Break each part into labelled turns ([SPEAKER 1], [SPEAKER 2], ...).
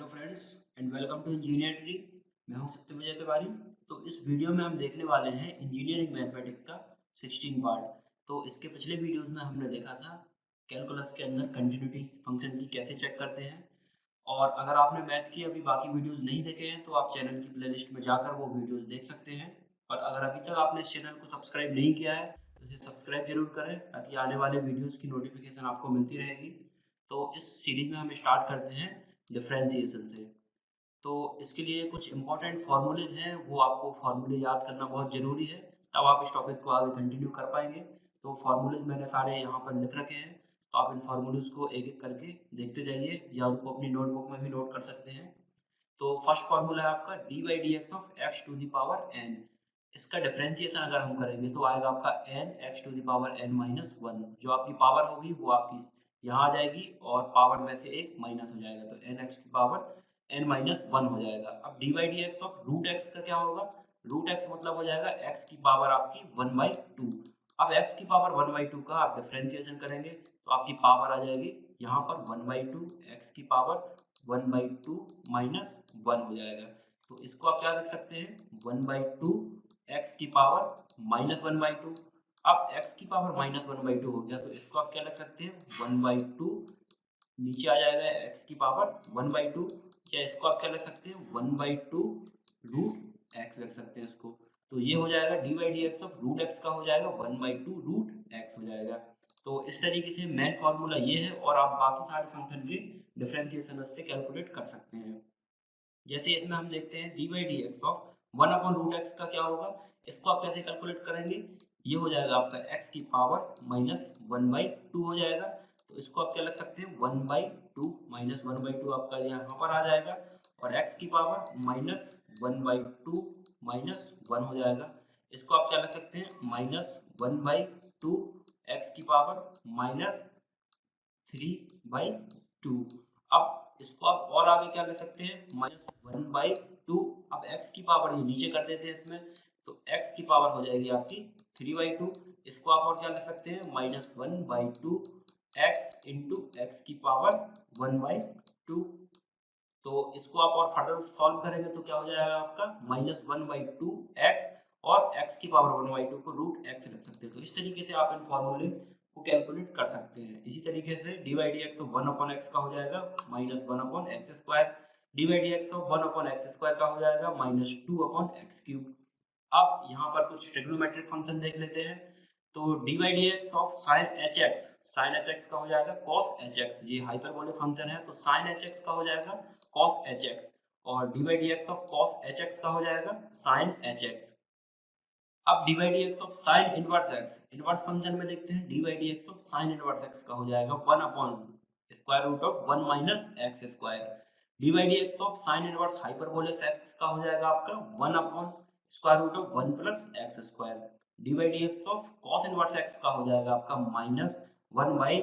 [SPEAKER 1] Hello friends and welcome to engineer tree. मैं हूं सत्यविजय तिवारी। तो इस वीडियो में हम देखने वाले हैं इंजीनियरिंग मैथमेटिक्स का 16 पार्ट। तो इसके पिछले वीडियोस में हमने देखा था कैलकुलस के अंदर कंटिन्यूटी फंक्शन की कैसे चेक करते हैं। और अगर आपने मैथ की अभी बाकी वीडियोस नहीं देखे हैं तो आप चैनल की प्लेलिस्ट में जाकर वो वीडियोस देख सकते हैं। और अगर अभी तक आपने इस चैनल को सब्सक्राइब नहीं किया है तो इसे सब्सक्राइब जरूर करें ताकि आने वाले वीडियोस की नोटिफिकेशन आपको मिलती रहेगी। तो इस सीरीज में हम स्टार्ट करते हैं डिफरेंशिएशन से। तो इसके लिए कुछ इंपॉर्टेंट फार्मूलेज हैं, वो आपको फार्मूले याद करना बहुत ज़रूरी है, तब आप इस टॉपिक को आगे कंटिन्यू कर पाएंगे। तो फार्मूलेज मैंने सारे यहाँ पर लिख रखे हैं, तो आप इन फार्मूलेज को एक एक करके देखते जाइए या उनको अपनी नोटबुक में भी नोट कर सकते हैं। तो फर्स्ट फार्मूला है आपका D by D x of x to the power n. इसका डिफरेंशिएशन अगर हम करेंगे तो आएगा आपका n x to the power n minus one. जो आपकी पावर होगी वो आपकी यहाँ आ जाएगी और पावर में से एक माइनस हो जाएगा, तो एन एक्स की पावर एन माइनस वन हो जाएगा। अब d by D x of root x का क्या होगा? रूट एक्स मतलब हो जाएगा एक्स की पावर आपकी वन बाई टू। अब एक्स की पावर वन बाई टू का आप डिफरेंशिएशन करेंगे तो आपकी पावर आ जाएगी यहाँ पर वन बाई टू, एक्स की power one by two minus one हो जाएगा। तो इसको आप क्या रख सकते हैं? वन बाई टू एक्स की power minus one by two. अब एक्स की power minus one by two हो गया तो इसको आप क्या रख सकते हैं? वन बाई टू, नीचे आ जाएगा एक्स की पावर वन बाई टू, या इसको आप क्या रख सकते हैं? One by two root x रख सकते हैं इसको। तो ये हो जाएगा d by D x of root x का हो जाएगा one by two root x हो जाएगा। तो इस तरीके से मेन फॉर्मूला ये है और आप बाकी सारे फंक्शन के डिफरेंशिएशन से कैलकुलेट कर सकते हैं। जैसे इसमें हम देखते हैं d by D x of one upon root x का क्या होगा, इसको आप कैसे कैलकुलेट करेंगे? ये हो जाएगा आपका एक्स की power minus one by two हो जाएगा। तो इसको आप क्या लिख सकते हैं? One by two minus one by two आपका यहाँ पर आ जाएगा और एक्स की power minus one by two minus one हो जाएगा। इसको आप क्या लिख सकते हैं? Minus one by two X की power minus three by two. अब इसको आप और आगे क्या ले सकते हैं? Minus one by two. अब एक्स की पावर ये नीचे कर देते हैं इसमें, तो एक्स की पावर हो जाएगी आपकी थ्री बाई टू। इसको आप और क्या ले सकते हैं? Minus one by two x into x की पावर वन बाई टू। तो इसको आप और फर्दर सॉल्व करेंगे तो क्या हो जाएगा आपका? Minus one by two x और एक्स की पावर वन बाई टू को रूट एक्स रख सकते हैं। तो इस तरीके से आप इन फॉर्मूले को कैलकुलेट कर सकते हैं। इसी तरीके से d by D x of one upon x का हो जाएगा minus one upon x square. D by D x of one upon x square का हो जाएगा minus two upon x cube. अब यहाँ पर कुछ ट्रिग्नोमेट्रिक फंक्शन देख लेते हैं। तो d by D x of sine h x, sine h x का हो जाएगा कॉस एच एक्स। ये हाइपरबोलिक फंक्शन है तो साइन एच एक्स का हो जाएगा कॉस एच एक्स, और D by D x of cos h x का हो जाएगा साइन एच एक्स। अब d by D x of sine inverse x, inverse function में देखते हैं d by D x of sine inverse x का हो जाएगा one upon square root of one minus x square. D by D x of sine inverse hyperbolic x का हो जाएगा आपका one upon square root of one plus x square. D by D x of cos inverse x का हो जाएगा आपका minus one by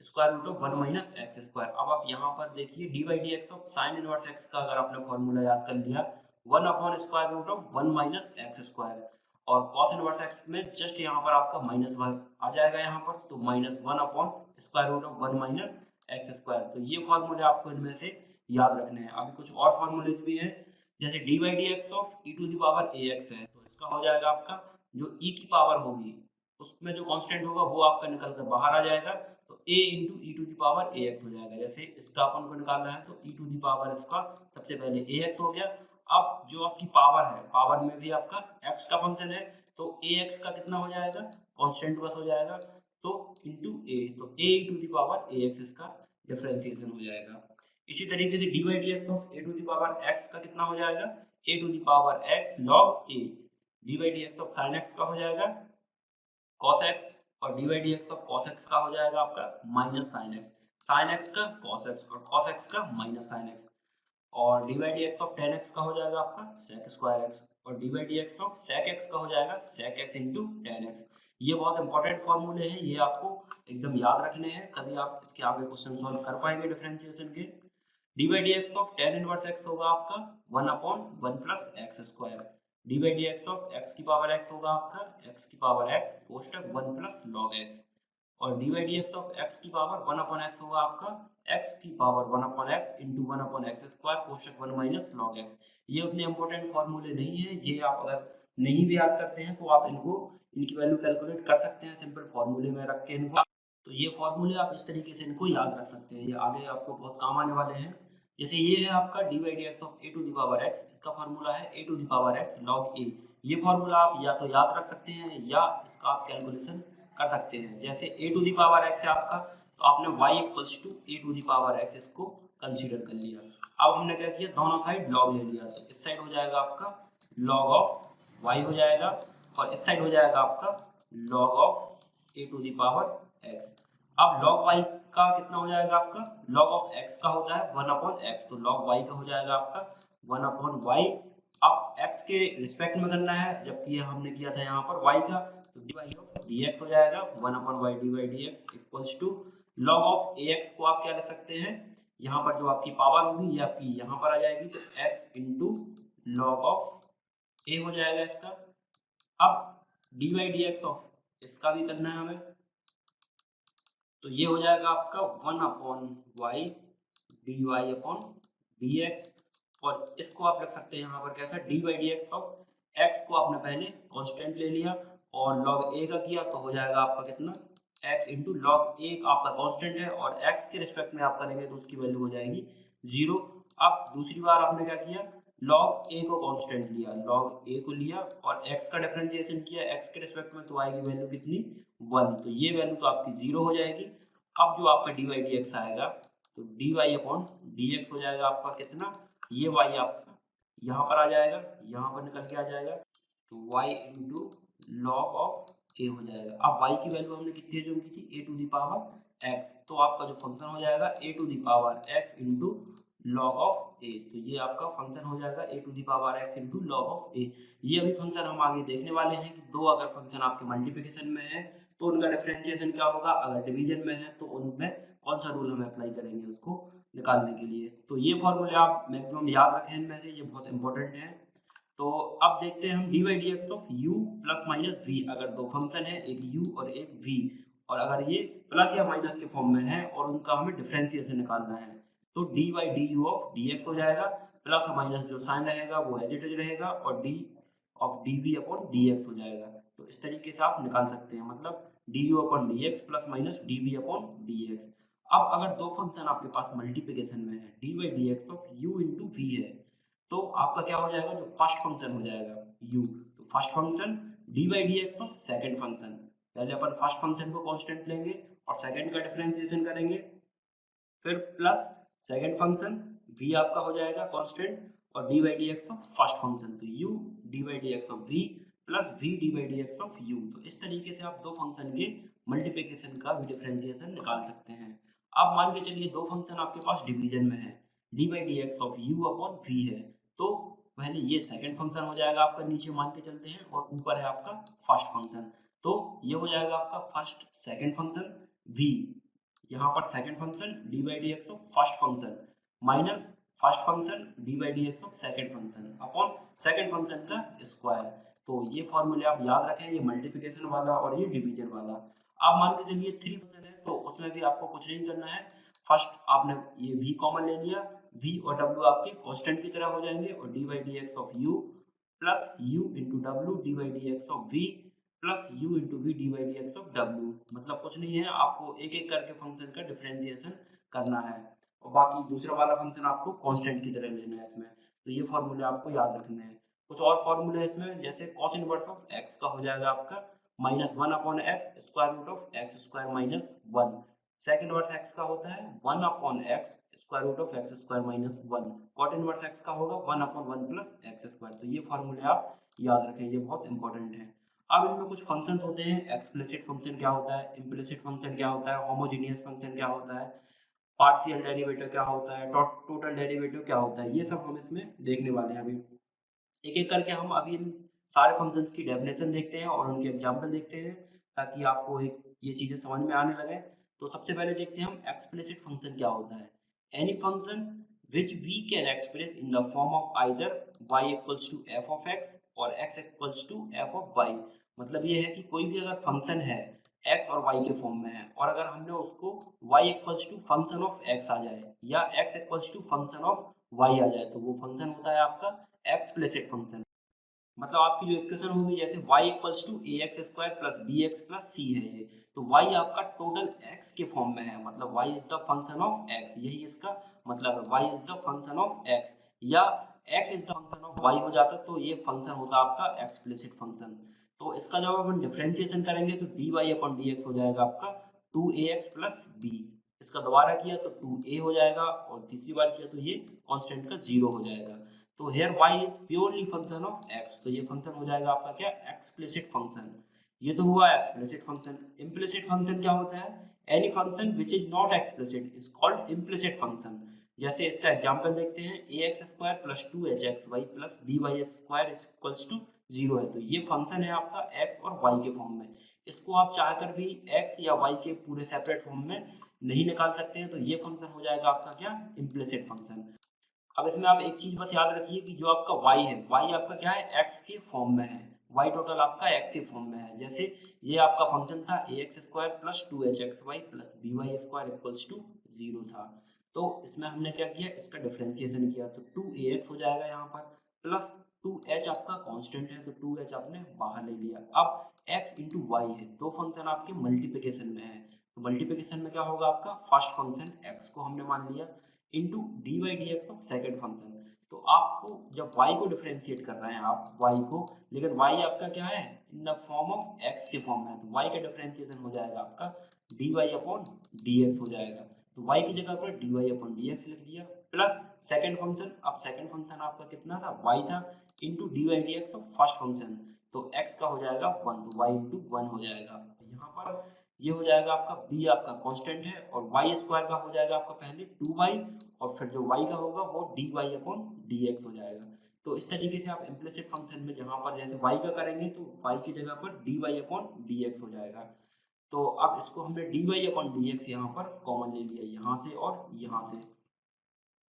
[SPEAKER 1] square root of one minus x square. अब आप यहाँ पर देखिए d by D x of sine inverse x का अगर आपने फॉर्मूला याद कर लिया, one upon square root of one minus x square, और cos इनवर्स x में जस्ट यहाँ पर आपका माइनस वन आ जाएगा यहाँ पर, तो minus one upon square root of one minus x square. तो ये फॉर्मूले आपको इनमें से याद रखने हैं। अभी कुछ और फॉर्मूलेज भी हैं, जैसे d by D x of e to the power a x है, तो इसका हो जाएगा आपका जो e की पावर होगी उसमें जो कांस्टेंट होगा वो आपका निकल कर बाहर आ जाएगा, तो a into e to the power a x हो जाएगा। जैसे इसका अपन को निकालना है तो e टू दी पावर इसका सबसे पहले ए एक्स हो गया। अब जो आपकी पावर है, पावर में भी आपका x का फंक्शन है, तो ax का कितना हो जाएगा? कांस्टेंट बस हो जाएगा, तो इंटू a, तो a to the power ax इसका डिफरेंशिएशन हो जाएगा। इसी तरीके से d by D x of a to the power x का कितना हो जाएगा? a to the power x log a। D by D x of sin x का हो जाएगा cos x, और D by D x of cos x का हो जाएगा आपका minus sin x, sin x का cos x और cos x का माइनस sin x। और D by D x of tan x का हो जाएगा आपका सेक स्क्वायर एक्स, और D by D x of sec x का हो जाएगा sec x into tan x. ये बहुत इंपॉर्टेंट फॉर्मूले हैं, ये आपको एकदम याद रखने हैं, तभी आप इसके आगे क्वेश्चन सॉल्व कर पाएंगे डिफरेंशिएशन के। D by D x of tan inverse X होगा आपका one upon one plus x square. D by D x of X की पावर एक्स होगा आपका एक्स की पावर एक्स कोष्टक वन प्लस लॉग एक्स, और D by D x of X की power one upon X होगा आपका X की power 1/x into 1/x square कोष्टक 1 माइनस लॉग एक्स। ये उतने इंपॉर्टेंट फॉर्मूले नहीं है, ये आप अगर नहीं भी याद करते हैं तो आप इनकी वैल्यू कैलकुलेट कर सकते हैं सिंपल फॉर्मूले में रख के इनको। तो ये फॉर्मूले आप इस तरीके से इनको याद रख सकते हैं, ये आगे आपको बहुत काम आने वाले हैं। जैसे ये है आपका D by D x of A to the power X, इसका फॉर्मूला है A to the power X log A. ये फॉर्मूला आप या तो याद रख सकते हैं या इसका आप कैलकुलेशन कर सकते हैं। जैसे a to the power x है आपका, तो आपने y equals to a to the power x इसको कंसीडर कर लिया। अब हमने क्या किया, दोनों साइड लॉग ले लिया, तो इस साइड हो जाएगा आपका लॉग ऑफ y हो जाएगा और इस साइड हो जाएगा आपका log of A to the power x. अब log y का कितना हो जाएगा आपका, log ऑफ x का होता है 1/x, तो log y का हो जाएगा आपका 1/y। अब x के रिस्पेक्ट में करना है, जबकि ये हमने किया था यहाँ पर y का, तो dy ऑफ dx हो जाएगा 1/y dy dx equals to log of ax को आप क्या लिख सकते हैं, यहाँ पर जो आपकी पावर होगी ये आपकी यहाँ पर आ जाएगी, तो x into log of a हो जाएगा इसका। अब dy dx ऑफ इसका भी करना है हमें, तो ये हो जाएगा आपका 1/y dy/dx, और इसको आप रख सकते हैं यहाँ पर कैसा, dy dx ऑफ x को आपने पहले कांस्टेंट ले लिया और log a का किया, तो हो जाएगा आपका कितना, x इंटू log a आपका कांस्टेंट है और x के रिस्पेक्ट में आप करेंगे तो उसकी वैल्यू हो जाएगी 0। अब दूसरी बार आपने क्या किया, log a को कांस्टेंट लिया, log a को लिया और x का डिफरेंशिएशन किया x के रिस्पेक्ट में, तो आएगी वैल्यू कितनी 1, तो ये वैल्यू तो आपकी 0 हो जाएगी। अब जो आपका dy dx आएगा, तो dy/dx हो जाएगा आपका कितना, ये y आपका यहाँ पर आ जाएगा, यहाँ पर निकल के आ जाएगा, तो y into log of a हो जाएगा। अब y की वैल्यू हमने कितनी एज्यूम की थी, a to the power x, तो आपका जो फंक्शन हो जाएगा a to the power x into log of a, तो ये आपका फंक्शन हो जाएगा a to the power x into log of a। ये अभी फंक्शन हम आगे देखने वाले हैं कि दो अगर फंक्शन आपके मल्टीप्लिकेशन में है तो उनका डिफरेंशिएशन क्या होगा, अगर डिवीजन में है तो उनमें कौन सा रूल हम अप्लाई करेंगे उसको निकालने के लिए। तो ये फॉर्मूले आप मैक्सिमम याद रखें, इनमें से ये बहुत इंपॉर्टेंट है। तो अब देखते हैं हम d by D x of u plus minus v, अगर दो फंक्शन है एक u और एक v, और अगर ये प्लस या माइनस के फॉर्म में है और उनका हमें डिफरेंशिएशन निकालना है, तो d by D you of D x हो जाएगा, प्लस और माइनस जो साइन रहेगा वो एज इट इज रहेगा और d of d v upon d x हो जाएगा। तो इस तरीके से आप निकाल सकते हैं, मतलब d u upon d x plus minus d v upon d x. अब अगर दो फंक्शन आपके पास मल्टीप्लिकेशन में है, d by D x of u into v है, तो आपका क्या हो जाएगा, जो फर्स्ट फंक्शन हो जाएगा u, तो first function D by D x of second function, पहले अपन फर्स्ट फंक्शन को कांस्टेंट लेंगे और सेकंड का डिफरेंशिएशन करेंगे, फिर प्लस सेकंड फंक्शन v आपका हो जाएगा कांस्टेंट और D by D x of first function, तो u D by D x of v plus v D by D x of u। तो इस तरीके से आप दो फंक्शन के मल्टीप्लिकेशन का भी डिफरेंशिएशन निकाल सकते हैं। अब मान के चलिए दो फंक्शन आपके पास डिवीजन में है, d by D x of u upon v है, तो पहले ये सेकंड फंक्शन हो जाएगा आपका, नीचे मान के चलते हैं, और ऊपर है आपका फर्स्ट फंक्शन, तो ये हो जाएगा आपका फर्स्ट सेकंड फंक्शन v, यहाँ पर second function D by D x of first function minus first function D by D x of second function upon second function का स्क्वायर। तो ये फॉर्मूले आप याद रखें, ये मल्टीप्लिकेशन वाला और ये डिवीजन वाला। आप मान के चलिए थ्री फंक्शन है, तो उसमें भी आपको कुछ नहीं करना है, फर्स्ट आपने ये v कॉमन ले लिया, v और w आपके कांस्टेंट की तरह हो जाएंगे, और D by D x of u plus u into डब्ल्यू d by D x of v plus u into v d by D x of w। मतलब कुछ नहीं है, आपको एक एक करके फंक्शन का डिफरेंशिएशन करना है और बाकी दूसरा वाला फंक्शन आपको कांस्टेंट की तरह लेना है इसमें। तो ये फॉर्मूले आपको याद रखने हैं। कुछ और फॉर्मूले इसमें, जैसे कॉस इनवर्स ऑफ x का हो जाएगा आपका minus 1 upon x square root of x square minus 1, secant inverse x का होता है 1 upon x square root of x square minus 1, cot inverse x का होगा 1 अपॉन 1 प्लस एक्स स्क्वायर। तो ये फॉर्मूले आप याद रखें, ये बहुत इंपॉर्टेंट है। अब इनमें कुछ फंक्शंस होते हैं, एक्सप्लिसिट फंक्शन क्या होता है, इम्प्लिसिट फंक्शन क्या होता है, होमोजेनियस फंक्शन क्या होता है, पार्शियल डेरिवेटिव क्या होता है, टोटल डेरिवेटिव क्या होता है, ये सब हम इसमें देखने वाले हैं। अभी एक एक करके हम अभी इन सारे फंक्शंस की डेफिनेशन देखते हैं और उनके एग्जांपल देखते हैं, ताकि आपको एक ये चीज़ें समझ में आने लगे। तो सबसे पहले देखते हैं हम एक्सप्लिसिट फंक्शन क्या होता है। Any function which we can express in the form of either y equals to f of x or x equals to f of y। मतलब ये है कि कोई भी अगर फंक्शन है एक्स और वाई के फॉर्म में है, और अगर हमने उसको Y equals to function of X आ जाए या X equals to function of Y आ जाए तो वो फंक्शन होता है आपका एक्सप्लिसिट फंक्शन। मतलब आपकी जो इक्वेशन होगी जैसे y equals to A X square plus B X plus C है ये, तो y आपका टोटल x के फॉर्म में है, मतलब y is the function of x, यही इसका मतलब है y is the function of x, या x is the function of y हो जाता तो ये फंक्शन होता आपका एक्सप्लिसिट फंक्शन। तो इसका जब अपन डिफरेंशिएशन करेंगे तो dy अपॉन dx हो जाएगा आपका 2ax प्लस b, इसका दोबारा किया तो 2a हो जाएगा और तीसरी बार किया तो ये कांस्टेंट का 0 हो जाएगा। तो here y is purely function of x, तो ये फंक्शन हो जाएगा आपका क्या एक्सप्लिसिट फंक्शन। ये तो हुआ एक्सप्लिसिट फंक्शन। इम्प्लिसिट फंक्शन क्या होता है? Any function which is not explicit is called implicit function. जैसे इसका एग्जांपल देखते हैं, A X square plus 2hxy plus B Y square equals to 0 है, तो ये फंक्शन है आपका x और y के फॉर्म में। इसको आप चाहकर भी x या y के पूरे सेपरेट फॉर्म में नहीं निकाल सकते हैं, तो ये फंक्शन हो जाएगा आपका क्या इम्प्लिसिट फंक्शन। अब इसमें आप एक चीज बस याद रखिए कि जो आपका y है, y आपका क्या है x के फॉर्म में है, y टोटल आपका x के फॉर्म में है। जैसे ये आपका फंक्शन था A X square plus 2hxy plus B Y square equals to 0 था, तो इसमें हमने क्या किया, इसका डिफरेंशिएशन किया तो 2ax हो जाएगा यहाँ पर, प्लस 2h आपका कांस्टेंट है तो 2h आपने बाहर ले लिया। अब x इंटू वाई है, दो फंक्शन आपके मल्टीप्लिकेशन में है, तो मल्टीप्लिकेशन में क्या होगा आपका फर्स्ट फंक्शन x को हमने मान लिया into D by D x of second function. तो आपको जब y को डिफरेंशिएट कर रहे हैं आप y को, लेकिन y आपका क्या है in the form of x के फॉर्म में है, तो y का डिफरेंशिएशन हो जाएगा आपका d y upon d x हो जाएगा, तो y की जगह पर d y upon d x लिख दिया, प्लस सेकेंड फंक्शन, अब सेकेंड फंक्शन आपका कितना था y था, into d y d x of first function, तो x का हो जाएगा 1, तो y इंटू 1 हो जाएगा। यहाँ पर ये हो जाएगा आपका b आपका कांस्टेंट है, और y स्क्वायर का हो जाएगा आपका पहले 2y, और फिर जो y का होगा वो dy अपॉन dx हो जाएगा। तो इस तरीके से आप इम्प्लिसिट फंक्शन में जहां पर जैसे y का करेंगे तो y की जगह पर dy अपॉन dx हो जाएगा। तो अब इसको हमने dy अपॉन dx यहाँ पर कॉमन ले लिया, यहाँ से और यहाँ से,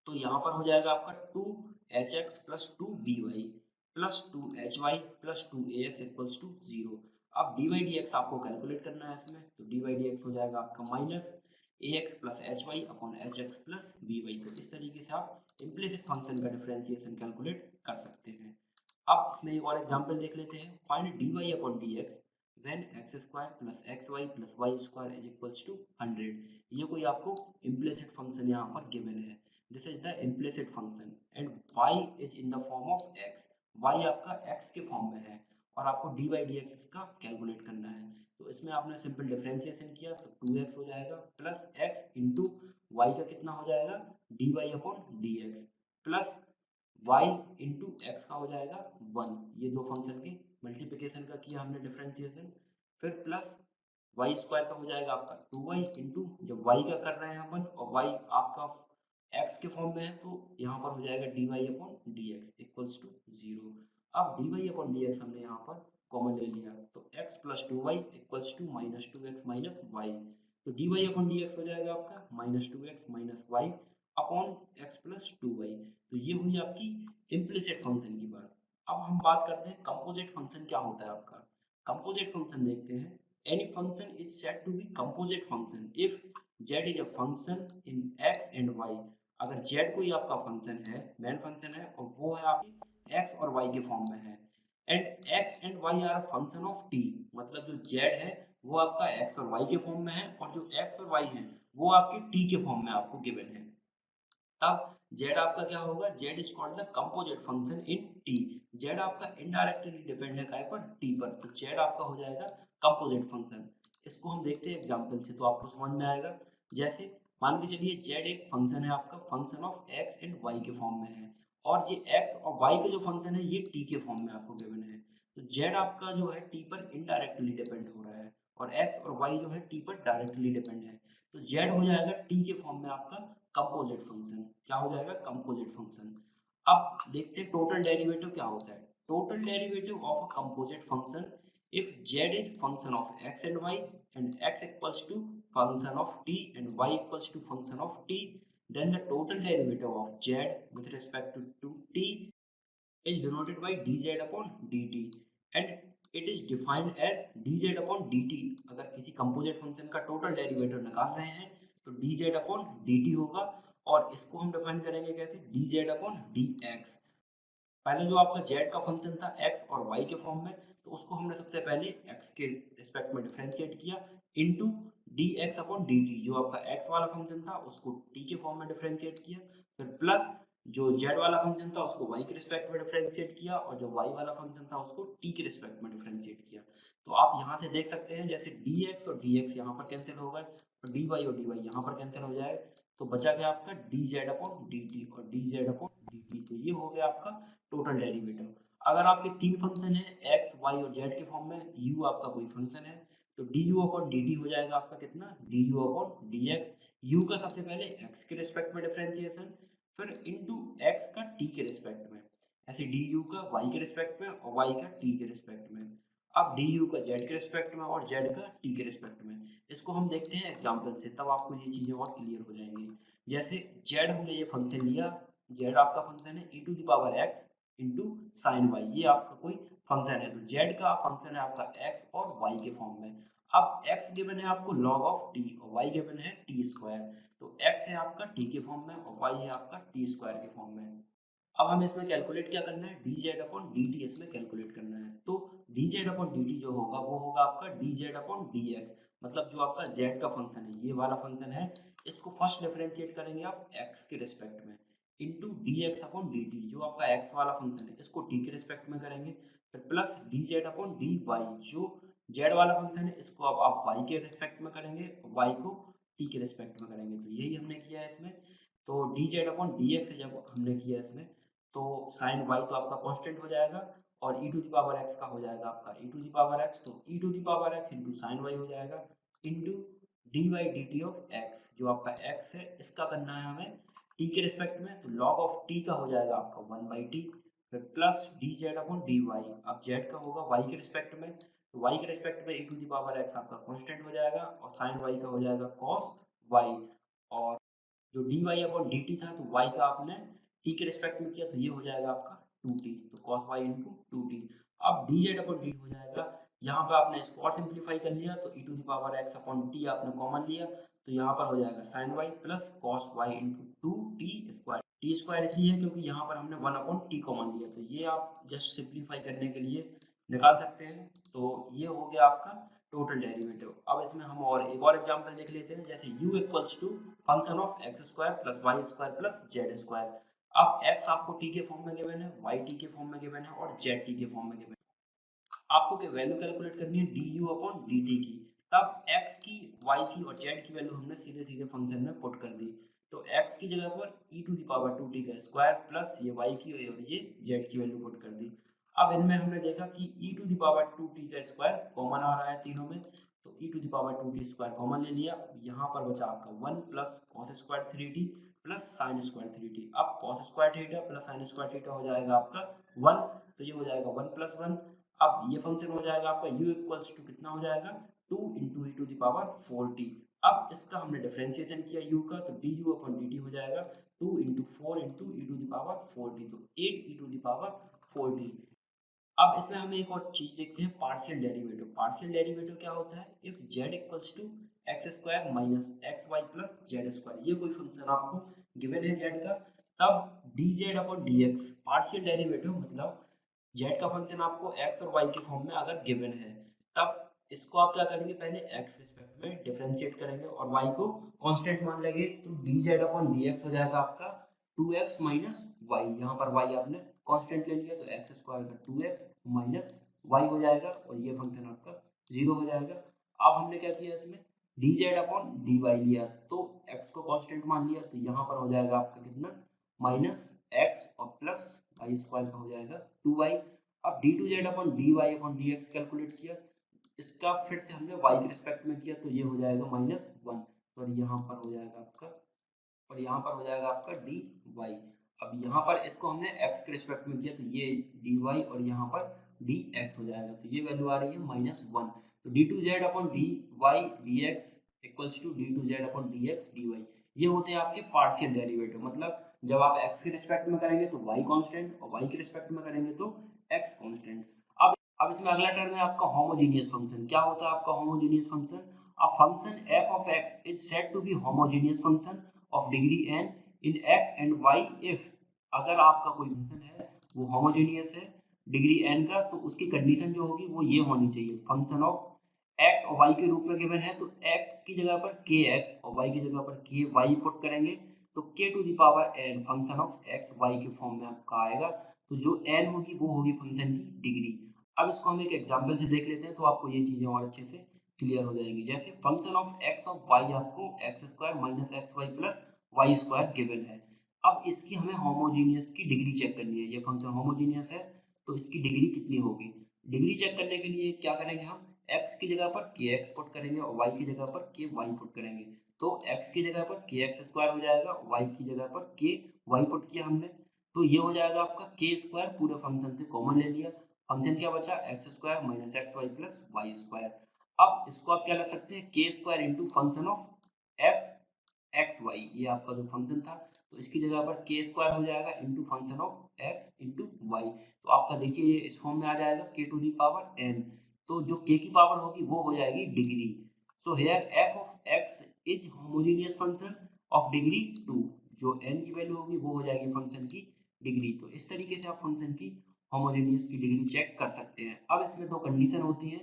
[SPEAKER 1] तो यहाँ पर हो जाएगा आपका 2hx plus 2by plus 2hy plus 2ax equals to 0। अब dy dx आपको कैलकुलेट करना है इसमें, तो dy dx हो जाएगा आपका minus ax plus hy upon hx plus by। तो इस तरीके से आप इम्प्लिसिट फंक्शन का डिफरेंशिएशन कैलकुलेट कर सकते हैं। अब इसमें एक और एग्जांपल देख लेते हैं, find dy upon dx when x square plus xy plus y square is equals to 100। ये कोई आपको इम्प्लिसिट फंक्शन यहाँ पर गिवन है, this is the implicit function and y is in the form of x, y आपका x के form में है और आपको dy dx इसका कैलकुलेट करना है। तो इसमें आपने सिंपल डिफरेंशिएशन किया तो 2x हो जाएगा प्लस x इंटू y का कितना हो जाएगा dy upon dx plus y into x का हो जाएगा 1, ये दो फंक्शन के मल्टीप्लिकेशन का किया हमने डिफरेंशिएशन, फिर प्लस वाई स्क्वायर का हो जाएगा आपका 2y इंटू, जब y का कर रहे हैं अपन और y आपका x के फॉर्म में है तो यहाँ पर हो जाएगा dy upon d x equals to 0। अब dy अपॉन डी एक्स हमने यहाँ पर कॉमन ले लिया तो x plus 2y equals to minus 2x minus y, तो dy अपॉन डी एक्स हो जाएगा आपका minus 2x minus y upon x plus 2y। तो ये हुई आपकी इम्प्लिसिट फंक्शन की बात। अब हम बात करते हैं कंपोजिट फंक्शन क्या होता है आपका। कंपोजिट फंक्शन देखते हैं, any function is said to be composite function if z is a function in x and y। अगर z कोई आपका फंक्शन है, मेन फंक्शन है और वो है आपकी x और y के फॉर्म में है, and x and y are a function of t, मतलब जो z है वो आपका x और y के फॉर्म में है और जो x और y है वो आपके t के फॉर्म में आपको गिवन है, तब z आपका क्या होगा, z is called the composite function in t। z आपका इनडायरेक्टली डिपेंड है काय पर, t पर, तो z आपका हो जाएगा कंपोजिट फंक्शन। इसको हम देखते हैं एग्जांपल से तो आपको समझ में आएगा। जैसे मान के चलिए z एक फंक्शन है आपका, function of x and y के फॉर्म में है, और ये x और y के जो फंक्शन है ये t के फॉर्म में आपको गिवन है, तो z आपका जो है t पर इनडायरेक्टली डिपेंड हो रहा है और x और y जो है t पर डायरेक्टली डिपेंड है, तो z हो जाएगा t के फॉर्म में आपका कंपोजिट फंक्शन। क्या हो जाएगा कंपोजिट फंक्शन। अब देखते हैं टोटल डेरिवेटिव क्या होता है। Total derivative of a composite function if z is function of x and y and x equals to function of t and y equals to function of t, then the total derivative of z with respect to t is denoted by dz upon dt, and it is defined as dz upon dt। अगर किसी composite function का total derivative निकाल रहे हैं तो dz upon dt होगा, और इसको हम डिफाइन करेंगे कैसे, dz अपॉन dx। पहले जो आपका z का फंक्शन था x और y के फॉर्म में, तो उसको हमने सबसे पहले x के रिस्पेक्ट में डिफरेंशिएट किया इनटू dx अपॉन dt। जो आपका x वाला फंक्शन था उसको t के फॉर्म में डिफरेंशिएट किया, फिर प्लस जो z वाला फंक्शन था उसको y के रिस्पेक्ट में डिफरेंशिएट किया, और जो y वाला फंक्शन था उसको t के रिस्पेक्ट में डिफरेंशिएट किया। तो आप यहाँ से देख सकते हैं जैसे dx और dx यहाँ पर कैंसिल हो गए, और dy और dy यहाँ पर कैंसिल हो जाए, तो बचा गया आपका dz अपॉन dt और dz अपॉन dt। तो ये हो गया आपका टोटल डेरिवेटिव। अगर आपके तीन फंक्शन है x, y और z के फॉर्म में, u आपका कोई फंक्शन है, तो du अपॉन dt हो जाएगा आपका कितना, du अपॉन dx। u का सबसे पहले x के रिस्पेक्ट में डिफरेंशिएशन, फिर इनटू x का t के रिस्पेक्ट में, ऐसे du का y के रिस्पेक्ट में और y का t के रिस्पेक्ट में। अब du का z के रिस्पेक्ट में और z का t के रिस्पेक्ट में। इसको हम देखते हैं एग्जांपल से, तब आपको ये चीजें और क्लियर हो जाएंगी। जैसे z हमने ये फंक्शन लिया, z आपका फंक्शन है e to the power x into sine y, ये आपका कोई फंक्शन है। तो z का फंक्शन है आपका x और y के फॉर्म में। अब x गिवन है आपको log ऑफ t और y गिवन है t स्क्वायर। तो x है आपका t के फॉर्म में और y है आपका t स्क्वायर के फॉर्म में। अब हमें इसमें कैलकुलेट क्या करना है, dz अपॉन dt इसमें कैलकुलेट करना है। तो dz अपॉन dt जो होगा वो होगा आपका dz अपॉन dx, मतलब जो आपका z का फंक्शन है, ये वाला फंक्शन है, इसको फर्स्ट डिफरेंशिएट करेंगे आप x के रिस्पेक्ट में, इंटू dx अपॉन dt। जो आपका x वाला फंक्शन है इसको t के रिस्पेक्ट में करेंगे, फिर प्लस dz अपॉन dy। जो z वाला फंक्शन है इसको अब आप y के रिस्पेक्ट में करेंगे, y को t के रिस्पेक्ट में करेंगे। तो यही हमने किया है इसमें। तो dz अपॉन dx जब हमने किया इसमें, तो साइन y तो आपका कांस्टेंट हो जाएगा, और e to the power x का हो जाएगा आपका e to the power x। तो e to the power x into sine y हो जाएगा, into d y d t of x। जो आपका x है इसका करना है हमें t के रिस्पेक्ट में, तो log ऑफ t का हो जाएगा आपका 1/t, फिर plus d z upon d y. अब z का होगा y के रिस्पेक्ट में, तो y के रिस्पेक्ट में e to the power x आपका कांस्टेंट हो जाएगा, और साइन y का हो जाएगा cos y। और जो dy अपॉन dt था, तो y का आपने t के रिस्पेक्ट में किया, तो ये हो जाएगा आपका 2t, तो cos y इंटू 2t। अब dz अपॉन dt हो जाएगा, यहाँ पे आपने इसको और सिंप्लीफाई कर लिया, तो e to the power x upon t आपने कॉमन लिया, तो यहाँ पर हो जाएगा sin y plus cos y into 2t square. t square इसलिए है क्योंकि यहाँ पर हमने 1 अपॉन t कॉमन लिया, तो ये आप जस्ट सिंप्लीफाई करने के लिए निकाल सकते हैं। तो ये हो गया आपका टोटल डेरिवेटिव। अब इसमें हम और एक और एग्जांपल देख लेते हैं, जैसे u equals to function of x square plus y square plus z square. अब x आपको t के फॉर्म में गिवन है, y t के फॉर्म में गिवन है और z t के फॉर्म में गिवन है। आपको क्या वैल्यू कैलकुलेट करनी है du अपॉन dt की, तब x की, y की और z की वैल्यू हमने सीधे सीधे फंक्शन में पुट कर दी। तो x की जगह पर e to the power 2t का स्क्वायर प्लस ये y की और ये z की वैल्यू पुट कर दी। अब इनमें हमने देखा कि e to the power 2t का स्क्वायर कॉमन आ रहा है तीनों में, तो e to the power 2t square common ले लिया। यहाँ पर बचा आपका 1 plus cos square 3t plus sine square 3t। अब cos square theta plus sine square theta हो जाएगा आपका 1, तो ये हो जाएगा 1 प्लस 1। अब ये फंक्शन हो जाएगा आपका u इक्वल्स टू कितना हो जाएगा, 2 into e to the power 4t। अब इसका हमने डिफरेंशिएशन किया u का, तो du अपॉन dt हो जाएगा 2 into 4 into e to the power 4t, तो 8 ई टू द पावर 4t। अब इसमें हमें एक और चीज देखते हैं, पार्शियल डेरिवेटिव। पार्शियल डेरिवेटिव क्या होता है, if z equals to x square minus x y plus z square, ये कोई फंक्शन आपको गिवन है z का, तब dz upon dx partial derivative, मतलब z का फंक्शन आपको x और y के फॉर्म में अगर गिवन है, तब इसको आप क्या करेंगे, पहले x रिस्पेक्ट में डिफरेंशिएट करेंगे और y को कांस्टेंट मान लेंगे, तो dz अपॉन dx हो जाएगा आपका 2x माइनस y। यहाँ पर y आपने कांस्टेंट ले लिया, तो x स्क्वायर का 2x माइनस y हो जाएगा, और ये फंक्शन आपका 0 हो जाएगा। अब हमने क्या किया, इसमें dz अपॉन dy लिया, तो x को कांस्टेंट मान लिया, तो यहाँ पर हो जाएगा आपका कितना, माइनस x और प्लस y स्क्वायर का हो जाएगा 2y। अब d2z upon dy upon dx calculate किया, इसका फिर से हमने y के रिस्पेक्ट में किया, तो ये हो जाएगा -1, और यहाँ पर हो जाएगा आपका, और यहाँ पर हो जाएगा आपका dy। अब यहाँ पर इसको हमने x के रिस्पेक्ट में किया, तो ये dy और यहाँ पर dx हो जाएगा, तो ये वैल्यू आ रही है -1। तो d2z upon dy dx equals to d2z upon dx dy। ये होते हैं आपके पार्शियल डेरिवेटिव, मतलब जब आप x के रिस्पेक्ट में करेंगे तो y कांस्टेंट, और y के रिस्पेक्ट में करेंगे तो x कांस्टेंट। अब अब इसमें अगला टर्म है आपका होमोजीनियस फंक्शन। क्या होता है आपका homogeneous function? A function f of x is said to be homogeneous function of degree n in x and y if, अगर आपका कोई फंक्शन है वो होमोजीनियस है डिग्री n का, तो उसकी कंडीशन जो होगी वो ये होनी चाहिए, फंक्शन ऑफ x और y के रूप में गिवन है तो x की जगह पर kx और y की जगह पर ky पुट करेंगे तो k to the power n function of x y के फॉर्म में आपका आएगा। तो जो n होगी वो होगी फंक्शन की डिग्री। अब इसको हम एक एग्जांपल से देख लेते हैं तो आपको ये चीजें और अच्छे से क्लियर हो जाएंगी। जैसे function of x of y आपको x square minus x y plus y square given है। अब इसकी हमें होमोजीनियस की डिग्री चेक करनी है। ये फंक्शन होमोजीनियस है तो इसकी डिग्री कितनी होगी? डिग्री चेक करने के लिए क्या करेंगे, हम x की जगह पर kx पुट करेंगे और y की जगह पर ky पुट करेंगे। तो x की जगह पर kx स्क्वायर हो जाएगा, y की जगह पर ky पुट किया हमने, तो ये हो जाएगा आपका k स्क्वायर, पूरे फंक्शन से कॉमन ले लिया, फंक्शन क्या बचा x square minus x y plus y square. अब इसको आप क्या लग सकते हैं, k square into function of f x y, ये आपका जो फंक्शन था तो इसकी जगह पर k स्क्वायर हो जाएगा into function of x into y. तो आपका देखिए ये इस फॉर्म में आ जाएगा k to the power n, तो जो k की पावर होगी वो हो जाएगी degree. So here f of x is homogeneous function of degree 2, जो n की वैल्यू होगी वो हो जाएगी फंक्शन की डिग्री। तो इस तरीके से आप फंक्शन की होमोजेनियस की डिग्री चेक कर सकते हैं। अब इसमें दो कंडीशन होती हैं,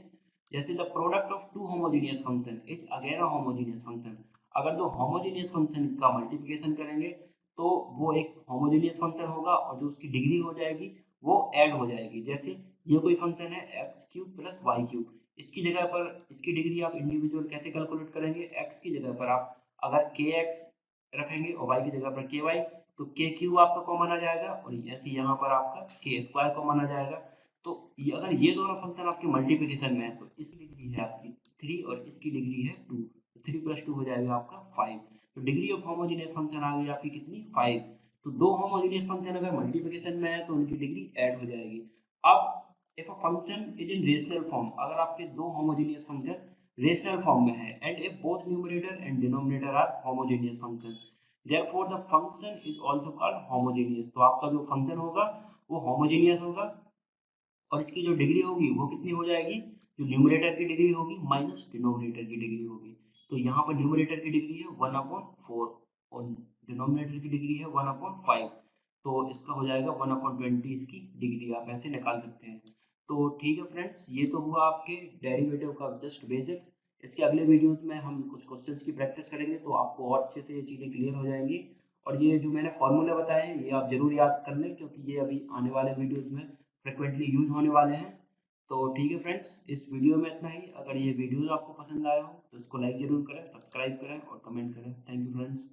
[SPEAKER 1] जैसे the product of two homogeneous function is again a homogeneous function. अगर दो होमोजेनियस फंक्शन का मल्टीप्लिकेशन करेंगे तो वो एक होमोजेनियस फंक्शन होगा और जो उसकी डिग्री हो जाएगी वो ऐड हो जाएगी। जैसे ये कोई फंक्शन है x cube plus y cube, इसकी जगह पर इसकी डिग्री आप इंडिविजुअल कैसे कैलकुलेट करेंगे, एक्स की जगह पर आप अगर के एक्स रखेंगे और वाई की जगह पर के वाई, तो के क्यूब आपका कॉमन आ जाएगा और ऐसे यहाँ पर आपका के स्क्वायर कॉमन आ जाएगा। तो ये अगर ये दोनों फंक्शन आपके मल्टीप्लिकेशन में है तो इसकी डिग्री है आपकी 3 और इसकी डिग्री है 2, तो 3 प्लस 2 हो जाएगा आपका 5। तो डिग्री ऑफ होमोजेनियस फंक्शन आ गई आपकी कितनी, 5। तो दो होमोजेनियस फंक्शन अगर मल्टीप्लिकेशन में है तो उनकी डिग्री ऐड हो जाएगी। अब if a function is in rational form, अगर आपके दो होमोजेनियस फंक्शन रेशनल फॉर्म में है and if both numerator and denominator are homogeneous function, therefore the function is also called homogeneous. तो आपका जो फंक्शन होगा वो होमोजेनियस होगा और इसकी जो डिग्री होगी वो कितनी हो जाएगी, जो न्यूमरेटर की डिग्री होगी माइनस डिनोमिनेटर की डिग्री होगी। तो यहाँ पर न्यूमरेटर की डिग्री है 1/4 और डिनोमिनेटर की डिग्री है 1/5, तो इसका हो जाएगा 1/20 इसकी डिग्री, आप ऐसे निकाल सकते हैं। तो ठीक है फ्रेंड्स, ये तो हुआ आपके डेरिवेटिव का जस्ट बेसिक्स। इसके अगले वीडियोस में हम कुछ क्वेश्चंस की प्रैक्टिस करेंगे तो आपको और अच्छे से ये चीज़ें क्लियर हो जाएंगी। और ये जो मैंने फॉर्मूले बताए हैं ये आप जरूर याद कर लें क्योंकि ये अभी आने वाले वीडियोस में फ्रिक्वेंटली यूज होने वाले हैं। तो ठीक है फ्रेंड्स, इस वीडियो में इतना ही। अगर ये वीडियोस आपको पसंद आया हो तो इसको लाइक ज़रूर करें, सब्सक्राइब करें और कमेंट करें। Thank you friends.